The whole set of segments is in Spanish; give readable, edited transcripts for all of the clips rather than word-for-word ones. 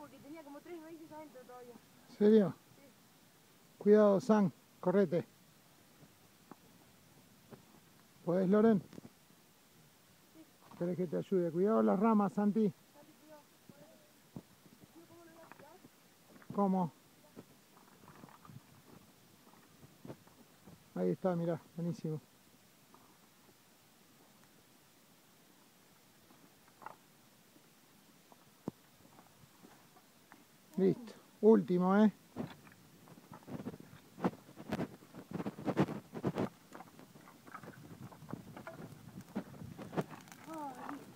porque tenía como 3 raíces adentro todavía. ¿En serio? Sí. Cuidado, San, correte. ¿Podés, Loren? Sí. ¿Querés que te ayude? Cuidado las ramas, Santi. Santi, cuidado. ¿Cómo lo voy a tirar? ¿Cómo? Ahí está, mirá, buenísimo. Listo. Último, ¿eh? Ah, listo.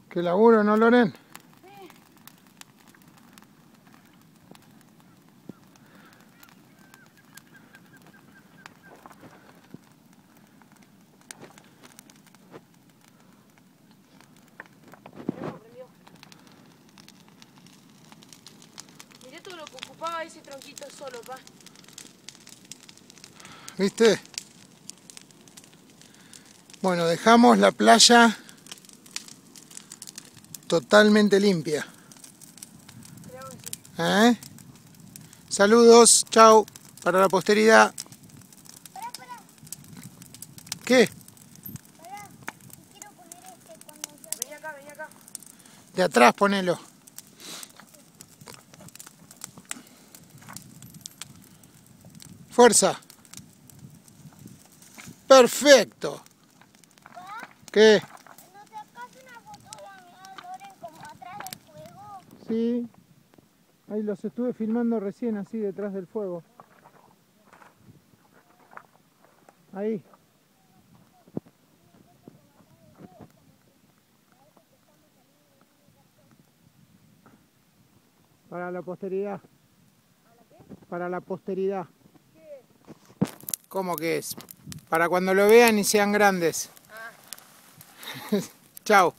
¿Qué laburo, no, Loren? Sí. Mirá cómo prendió. Mirá todo lo que ocupaba ese tronquito solo, pa. ¿Viste? Bueno, dejamos la playa totalmente limpia. Creo que sí. ¿Eh? Saludos, chao, para la posteridad. Pará. ¿Qué? Pará. Y quiero poner cuando ya... Vení acá, vení acá. De atrás ponelo. Fuerza. Perfecto. ¿Pa? ¿Qué? ¿No sacas una foto de a Loren como atrás del fuego? Sí. Ahí los estuve filmando recién así detrás del fuego. Ahí. Para la posteridad. ¿Para qué? Para la posteridad. ¿Qué? ¿Cómo que es? Para cuando lo vean y sean grandes. Ah. Chao.